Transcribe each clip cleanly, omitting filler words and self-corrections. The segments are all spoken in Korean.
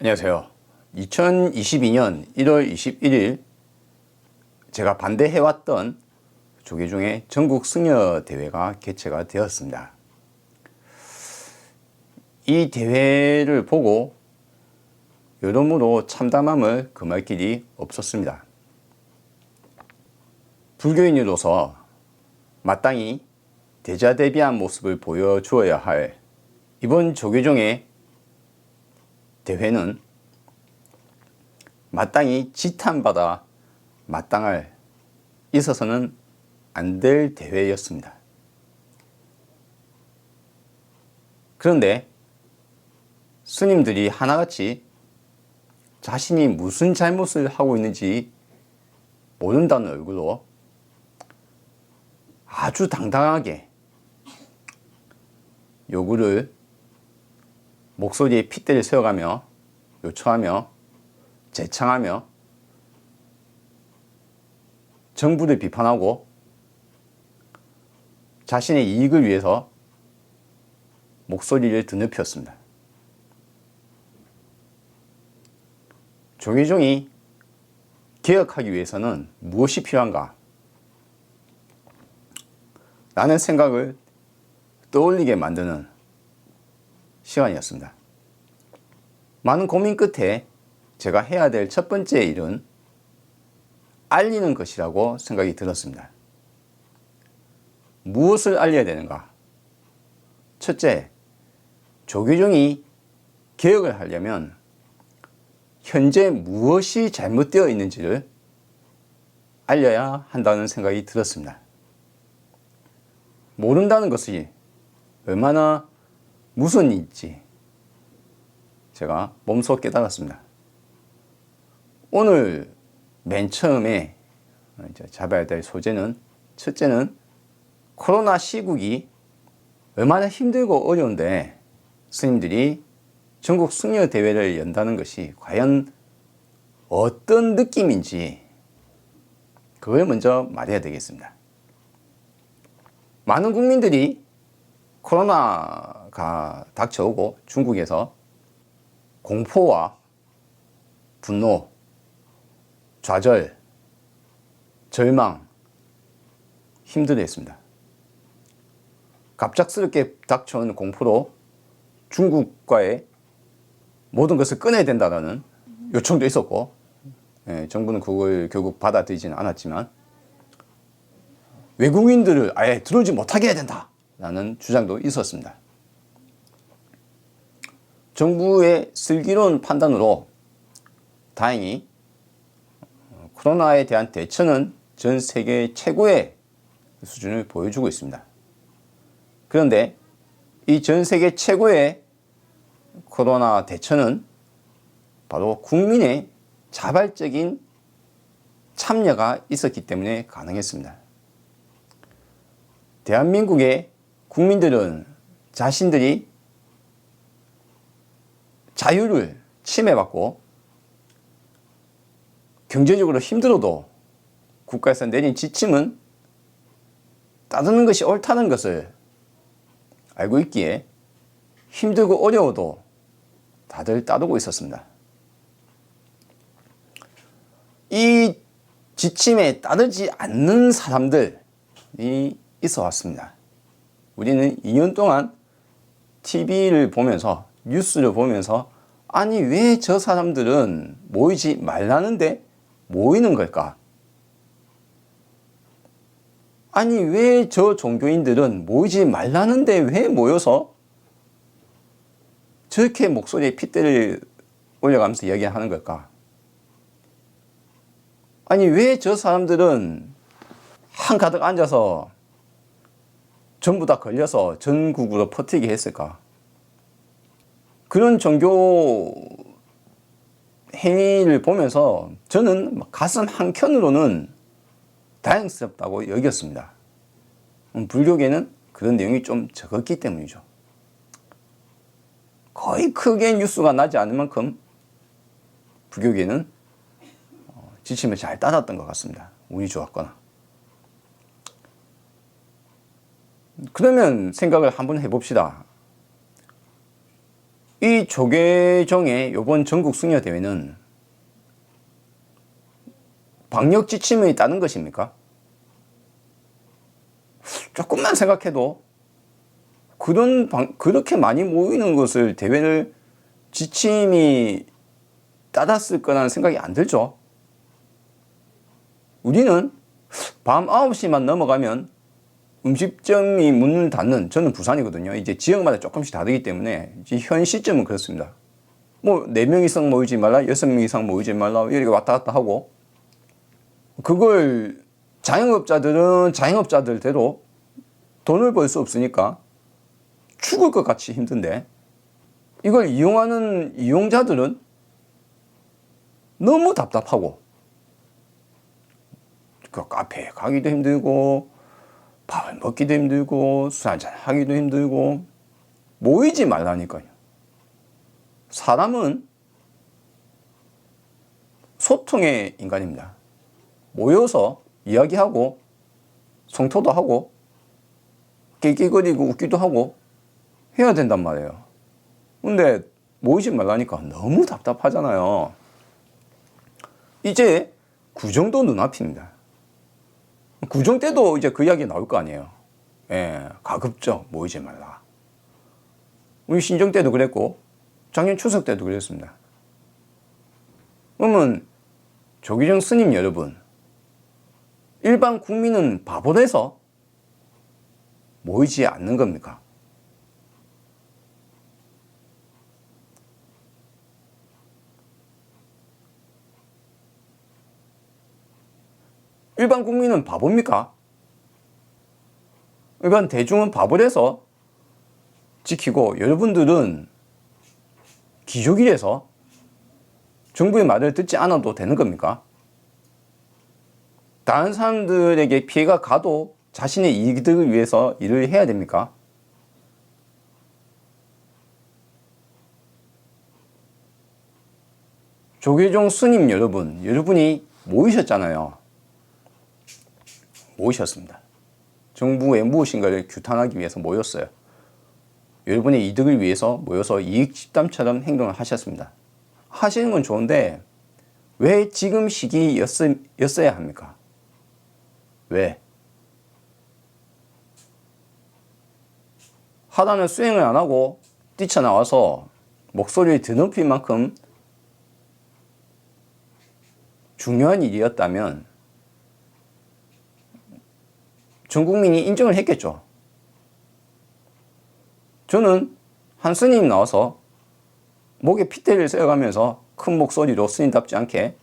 안녕하세요. 2022년 1월 21일 제가 반대해왔던 조계종의 전국 승려 대회가 개최가 되었습니다. 이 대회를 보고 여러모로 참담함을 금할 길이 없었습니다. 불교인으로서 마땅히 대자대비한 모습을 보여주어야 할 이번 조계종의 대회는 마땅히 지탄받아 마땅할 있어서는 안 될 대회였습니다. 그런데 스님들이 하나같이 자신이 무슨 잘못을 하고 있는지 모른다는 얼굴로 아주 당당하게 요구를 목소리에 핏대를 세워가며 요청하며 재창하며 정부를 비판하고 자신의 이익을 위해서 목소리를 드높였습니다. 조계종이 개혁하기 위해서는 무엇이 필요한가? 라는 생각을 떠올리게 만드는 시간이었습니다. 많은 고민 끝에 제가 해야 될 첫 번째 일은 알리는 것이라고 생각이 들었습니다. 무엇을 알려야 되는가? 첫째, 조계종이 개혁을 하려면 현재 무엇이 잘못되어 있는지를 알려야 한다는 생각이 들었습니다. 모른다는 것이 얼마나 무슨 일인지 제가 몸소 깨달았습니다. 오늘 맨 처음에 잡아야 될 소재는, 첫째는 코로나 시국이 얼마나 힘들고 어려운데 스님들이 전국 승려 대회를 연다는 것이 과연 어떤 느낌인지 그걸 먼저 말해야 되겠습니다. 많은 국민들이 코로나가 닥쳐오고 중국에서 공포와 분노, 좌절, 절망, 힘들어했습니다. 갑작스럽게 닥쳐온 공포로 중국과의 모든 것을 끊어야 된다는 요청도 있었고, 정부는 그걸 결국 받아들이지는 않았지만 외국인들을 아예 들어오지 못하게 해야 된다라는 주장도 있었습니다. 정부의 슬기로운 판단으로 다행히 코로나에 대한 대처는 전 세계 최고의 수준을 보여주고 있습니다. 그런데 이 전 세계 최고의 코로나 대처는 바로 국민의 자발적인 참여가 있었기 때문에 가능했습니다. 대한민국의 국민들은 자신들이 자유를 침해받고 경제적으로 힘들어도 국가에서 내린 지침은 따르는 것이 옳다는 것을 알고 있기에 힘들고 어려워도 다들 따르고 있었습니다. 이 지침에 따르지 않는 사람들이 있어 왔습니다. 우리는 2년 동안 TV를 보면서 뉴스를 보면서 아니 왜 저 사람들은 모이지 말라는데 모이는 걸까? 아니 왜 저 종교인들은 모이지 말라는데 왜 모여서 저렇게 목소리에 핏대를 올려가면서 이야기하는 걸까? 아니 왜 저 사람들은 한가득 앉아서 전부 다 걸려서 전국으로 퍼뜨리게 했을까? 그런 종교 행위를 보면서 저는 가슴 한켠으로는 다행스럽다고 여겼습니다. 불교계는 그런 내용이 좀 적었기 때문이죠. 거의 크게 뉴스가 나지 않을 만큼 불교계는 지침을 잘 따랐던 것 같습니다. 운이 좋았거나. 그러면 생각을 한번 해봅시다. 이 조계종의 이번 전국 승려 대회는 방역 지침이 있다는 것입니까? 조금만 생각해도 그렇게 많이 모이는 것을 대회를 지침이 따랐을 거라는 생각이 안 들죠. 우리는 밤 9시만 넘어가면 음식점이 문을 닫는, 저는 부산이거든요. 이제 지역마다 조금씩 다르기 때문에 현 시점은 그렇습니다. 뭐 4명 이상 모이지 말라, 6명 이상 모이지 말라 이렇게 왔다 갔다 하고, 그걸 자영업자들은 자영업자들대로 돈을 벌 수 없으니까 죽을 것 같이 힘든데, 이걸 이용하는 이용자들은 너무 답답하고, 그 카페에 가기도 힘들고 밥을 먹기도 힘들고 술 한잔 하기도 힘들고 모이지 말라니까요. 사람은 소통의 인간입니다. 모여서 이야기하고 성토도 하고 낄낄거리고 웃기도 하고 해야 된단 말이에요. 근데 모이지 말라니까 너무 답답하잖아요. 이제 구정도 눈앞입니다. 구정 때도 이제 그 이야기 나올 거 아니에요. 예, 가급적 모이지 말라. 우리 신정 때도 그랬고 작년 추석 때도 그랬습니다. 그러면 조계종 스님 여러분, 일반 국민은 바보라서 모이지 않는 겁니까? 일반 국민은 바보입니까? 일반 대중은 바보라서 지키고 여러분들은 기족이라서 정부의 말을 듣지 않아도 되는 겁니까? 다른 사람들에게 피해가 가도 자신의 이득을 위해서 일을 해야 됩니까? 조계종 스님 여러분, 여러분이 모이셨잖아요. 모이셨습니다. 정부의 무엇인가를 규탄하기 위해서 모였어요. 여러분의 이득을 위해서 모여서 이익 집단처럼 행동을 하셨습니다. 하시는 건 좋은데 왜 지금 시기였어야 합니까? 왜? 하라는 수행을 안 하고 뛰쳐나와서 목소리를 드높일 만큼 중요한 일이었다면 전 국민이 인정을 했겠죠. 저는 한 스님 나와서 목에 핏대를 세어가면서 큰 목소리로 스님답지 않게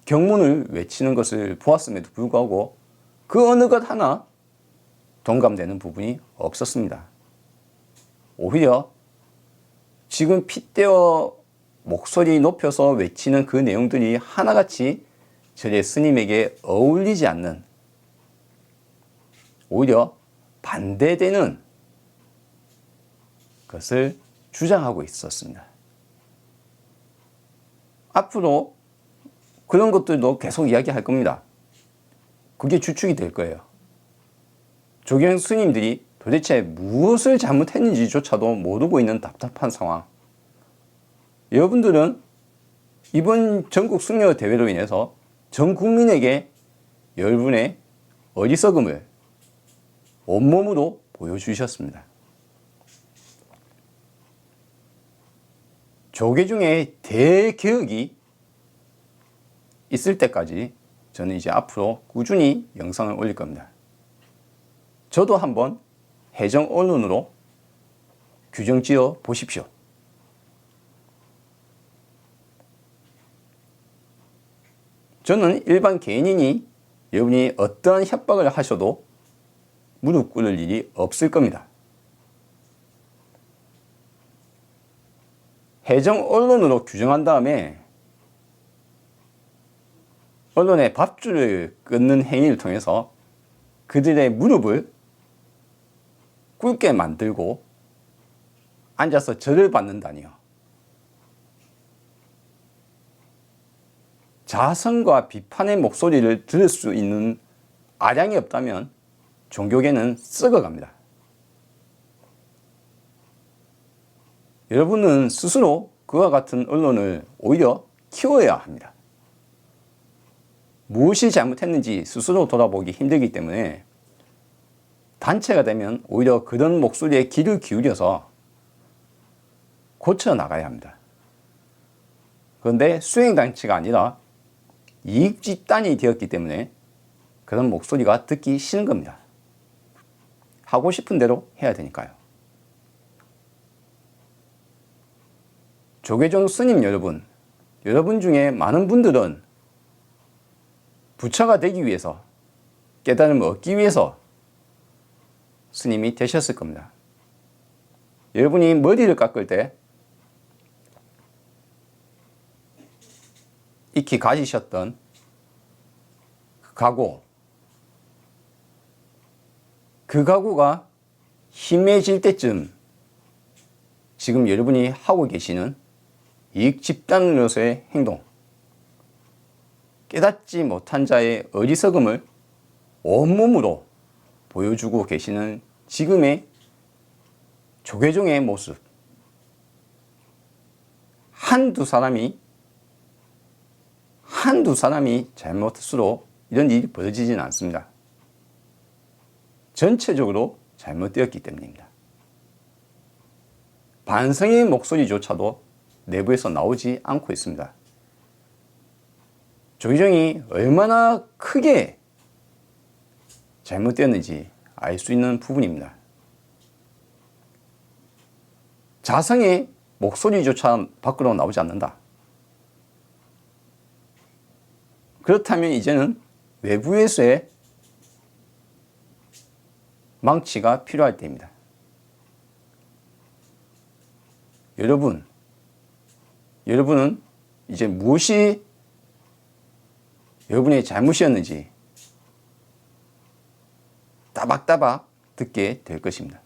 경문을 외치는 것을 보았음에도 불구하고 그 어느 것 하나 동감되는 부분이 없었습니다. 오히려 지금 핏대어 목소리 높여서 외치는 그 내용들이 하나같이 저의 스님에게 어울리지 않는, 오히려 반대되는 것을 주장하고 있었습니다. 앞으로 그런 것들도 계속 이야기할 겁니다. 그게 주축이 될 거예요. 조계종 스님들이 도대체 무엇을 잘못했는지조차도 모르고 있는 답답한 상황. 여러분들은 이번 전국 승려 대회로 인해서 전 국민에게 여러분의 어리석음을 온몸으로 보여주셨습니다. 조계종의 대개혁이 있을 때까지 저는 이제 앞으로 꾸준히 영상을 올릴 겁니다. 저도 한번 해정 언론으로 규정 지어 보십시오. 저는 일반 개인이니 여러분이 어떠한 협박을 하셔도 무릎 꿇을 일이 없을 겁니다. 해정 언론으로 규정한 다음에 언론의 밥줄을 끊는 행위를 통해서 그들의 무릎을 꿇게 만들고 앉아서 절을 받는다니요. 자성과 비판의 목소리를 들을 수 있는 아량이 없다면 종교계는 썩어갑니다. 여러분은 스스로 그와 같은 언론을 오히려 키워야 합니다. 무엇이 잘못했는지 스스로 돌아보기 힘들기 때문에 단체가 되면 오히려 그런 목소리에 귀를 기울여서 고쳐 나가야 합니다. 그런데 수행단체가 아니라 이익집단이 되었기 때문에 그런 목소리가 듣기 싫은 겁니다. 하고 싶은 대로 해야 되니까요. 조계종 스님 여러분, 여러분 중에 많은 분들은 부처가 되기 위해서, 깨달음을 얻기 위해서 스님이 되셨을 겁니다. 여러분이 머리를 깎을 때 익히 가지셨던 그 각오, 그 각오가 힘해질 때쯤 지금 여러분이 하고 계시는 이익 집단으로서의 행동, 깨닫지 못한 자의 어리석음을 온몸으로 보여주고 계시는 지금의 조계종의 모습, 한두 사람이 잘못할수록 이런 일이 벌어지지는 않습니다. 전체적으로 잘못되었기 때문입니다. 반성의 목소리조차도 내부에서 나오지 않고 있습니다. 조계종이 얼마나 크게 잘못되었는지 알 수 있는 부분입니다. 자성의 목소리조차 밖으로 나오지 않는다. 그렇다면 이제는 외부에서의 망치가 필요할 때입니다. 여러분은 이제 무엇이 여러분의 잘못이었는지 따박따박 듣게 될 것입니다.